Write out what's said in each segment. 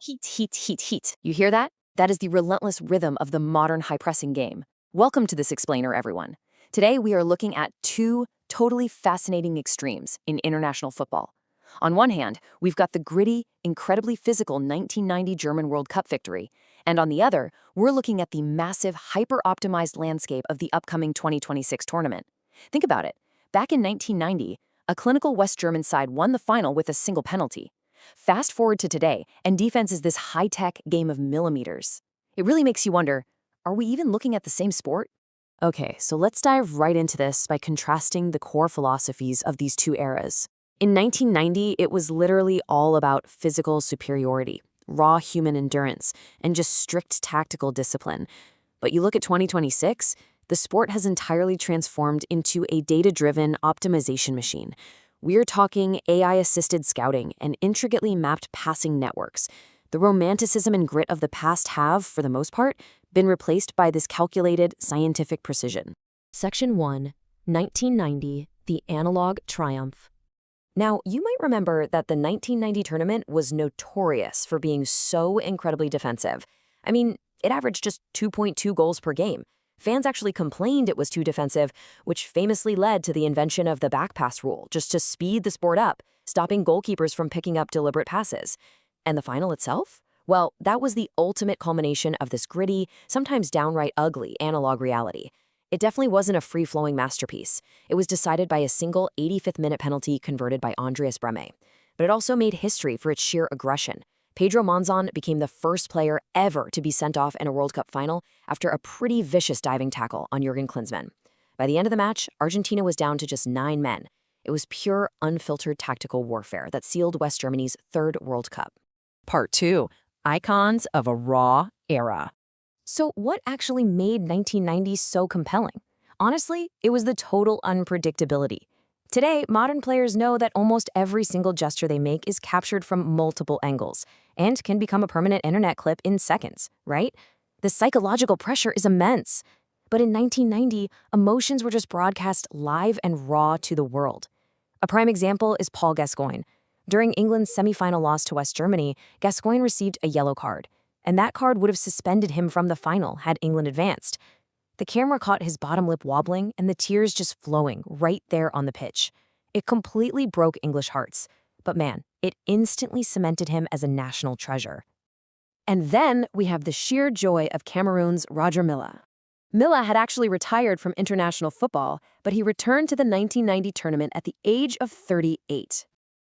Heat, heat, heat, heat. You hear that? That is the relentless rhythm of the modern high-pressing game. Welcome to this explainer, everyone. Today, we are looking at two totally fascinating extremes in international football. On one hand, we've got the gritty, incredibly physical 1990 German World Cup victory, and on the other, we're looking at the massive, hyper-optimized landscape of the upcoming 2026 tournament. Think about it. Back in 1990, a clinical West German side won the final with a single penalty. Fast forward to today, and defense is this high-tech game of millimeters. It really makes you wonder, are we even looking at the same sport? Okay, so let's dive right into this by contrasting the core philosophies of these two eras. In 1990, it was literally all about physical superiority, raw human endurance, and just strict tactical discipline. But you look at 2026, the sport has entirely transformed into a data-driven optimization machine. We're talking AI-assisted scouting and intricately mapped passing networks. The romanticism and grit of the past have, for the most part, been replaced by this calculated, scientific precision. Section 1, 1990, the analog triumph. Now, you might remember that the 1990 tournament was notorious for being so incredibly defensive. I mean, it averaged just 2.2 goals per game. Fans actually complained it was too defensive, which famously led to the invention of the back pass rule, just to speed the sport up, stopping goalkeepers from picking up deliberate passes. And the final itself? Well, that was the ultimate culmination of this gritty, sometimes downright ugly, analog reality. It definitely wasn't a free-flowing masterpiece. It was decided by a single 85th-minute penalty converted by Andreas Brehme. But it also made history for its sheer aggression. Pedro Monzon became the first player ever to be sent off in a World Cup final after a pretty vicious diving tackle on Jurgen Klinsmann. By the end of the match, Argentina was down to just 9 men. It was pure, unfiltered tactical warfare that sealed West Germany's third World Cup. Part 2. Icons of a Raw Era. So what actually made 1990 so compelling? Honestly, it was the total unpredictability. Today, modern players know that almost every single gesture they make is captured from multiple angles and can become a permanent internet clip in seconds, right? The psychological pressure is immense. But in 1990, emotions were just broadcast live and raw to the world. A prime example is Paul Gascoigne. During England's semi-final loss to West Germany, Gascoigne received a yellow card, and that card would have suspended him from the final had England advanced. The camera caught his bottom lip wobbling and the tears just flowing right there on the pitch. It completely broke English hearts. But man, it instantly cemented him as a national treasure. And then we have the sheer joy of Cameroon's Roger Milla. Milla had actually retired from international football, but he returned to the 1990 tournament at the age of 38.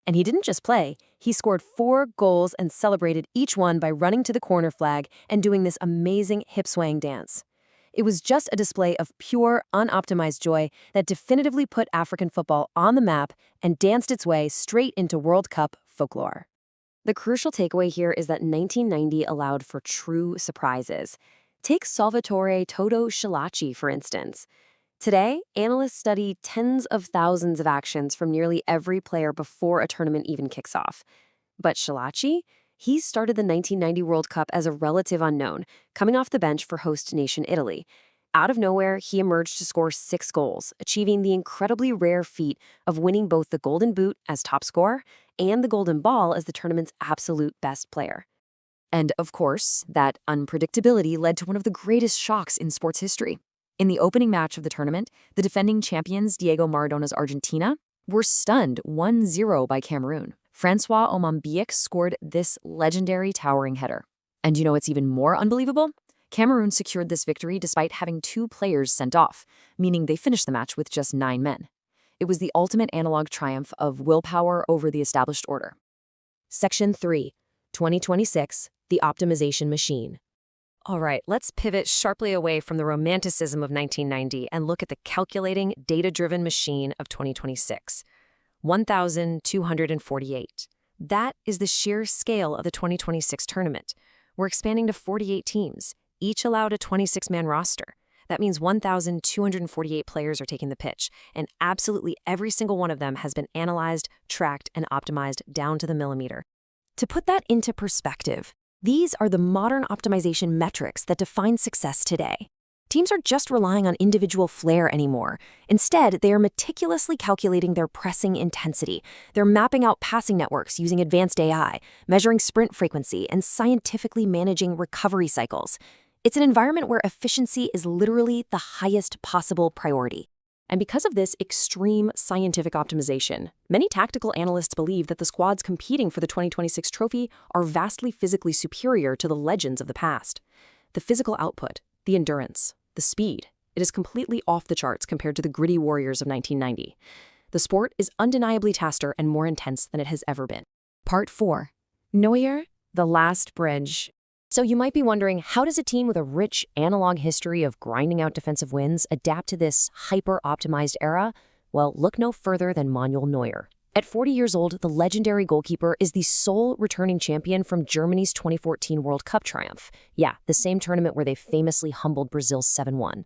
And he didn't just play, he scored 4 goals and celebrated each one by running to the corner flag and doing this amazing hip-swaying dance. It was just a display of pure, unoptimized joy that definitively put African football on the map and danced its way straight into World Cup folklore. The crucial takeaway here is that 1990 allowed for true surprises. Take Salvatore Toto Schillaci, for instance. Today, analysts study tens of thousands of actions from nearly every player before a tournament even kicks off. But Schillaci? He started the 1990 World Cup as a relative unknown, coming off the bench for host nation Italy. Out of nowhere, he emerged to score 6 goals, achieving the incredibly rare feat of winning both the Golden Boot as top scorer and the Golden Ball as the tournament's absolute best player. And of course, that unpredictability led to one of the greatest shocks in sports history. In the opening match of the tournament, the defending champions Diego Maradona's Argentina were stunned 1-0 by Cameroon. Francois Omambiek scored this legendary towering header. And you know what's even more unbelievable? Cameroon secured this victory despite having 2 players sent off, meaning they finished the match with just 9 men. It was the ultimate analog triumph of willpower over the established order. Section 3, 2026, the optimization machine. All right, let's pivot sharply away from the romanticism of 1990 and look at the calculating, data-driven machine of 2026. 1,248. That is the sheer scale of the 2026 tournament. We're expanding to 48 teams, each allowed a 26-man roster. That means 1,248 players are taking the pitch, and absolutely every single one of them has been analyzed, tracked, and optimized down to the millimeter. To put that into perspective, these are the modern optimization metrics that define success today. Teams aren't just relying on individual flair anymore. Instead, they are meticulously calculating their pressing intensity. They're mapping out passing networks using advanced AI, measuring sprint frequency, and scientifically managing recovery cycles. It's an environment where efficiency is literally the highest possible priority. And because of this extreme scientific optimization, many tactical analysts believe that the squads competing for the 2026 trophy are vastly physically superior to the legends of the past. The physical output, the endurance, the speed, it is completely off the charts compared to the gritty warriors of 1990. The sport is undeniably faster and more intense than it has ever been. Part 4. Neuer, the last bridge. So you might be wondering, how does a team with a rich analog history of grinding out defensive wins adapt to this hyper-optimized era? Well, look no further than Manuel Neuer. At 40 years old, the legendary goalkeeper is the sole returning champion from Germany's 2014 World Cup triumph. Yeah, the same tournament where they famously humbled Brazil 7-1.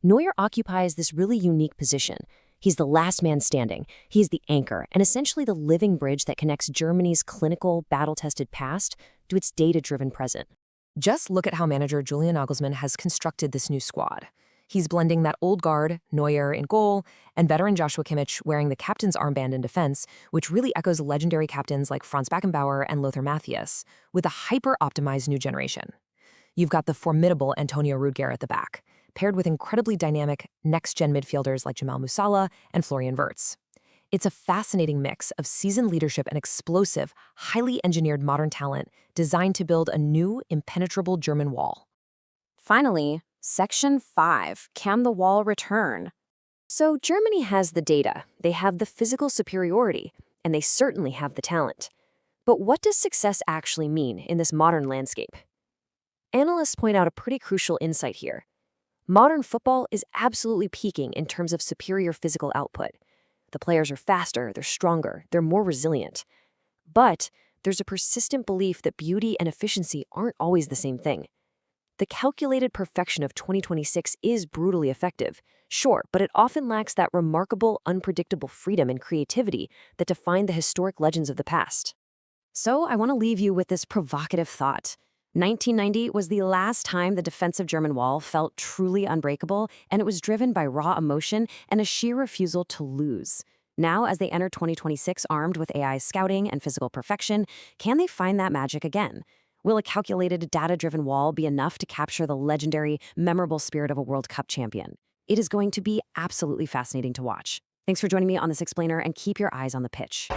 Neuer occupies this really unique position. He's the last man standing. He's the anchor, and essentially the living bridge that connects Germany's clinical, battle-tested past to its data-driven present. Just look at how manager Julian Nagelsmann has constructed this new squad. He's blending that old guard, Neuer in goal, and veteran Joshua Kimmich wearing the captain's armband in defense, which really echoes legendary captains like Franz Beckenbauer and Lothar Matthäus, with a hyper-optimized new generation. You've got the formidable Antonio Rudiger at the back, paired with incredibly dynamic next-gen midfielders like Jamal Musiala and Florian Wirtz. It's a fascinating mix of seasoned leadership and explosive, highly engineered modern talent designed to build a new, impenetrable German wall. Finally, Section 5, Can the Wall Return? So Germany has the data, they have the physical superiority, and they certainly have the talent. But what does success actually mean in this modern landscape? Analysts point out a pretty crucial insight here. Modern football is absolutely peaking in terms of superior physical output. The players are faster, they're stronger, they're more resilient. But there's a persistent belief that beauty and efficiency aren't always the same thing. The calculated perfection of 2026 is brutally effective, sure, but it often lacks that remarkable, unpredictable freedom and creativity that defined the historic legends of the past. So I want to leave you with this provocative thought. 1990 was the last time the defensive German wall felt truly unbreakable, and it was driven by raw emotion and a sheer refusal to lose. Now, as they enter 2026 armed with AI scouting and physical perfection, can they find that magic again? Will a calculated, data-driven wall be enough to capture the legendary, memorable spirit of a World Cup champion? It is going to be absolutely fascinating to watch. Thanks for joining me on this explainer, and keep your eyes on the pitch.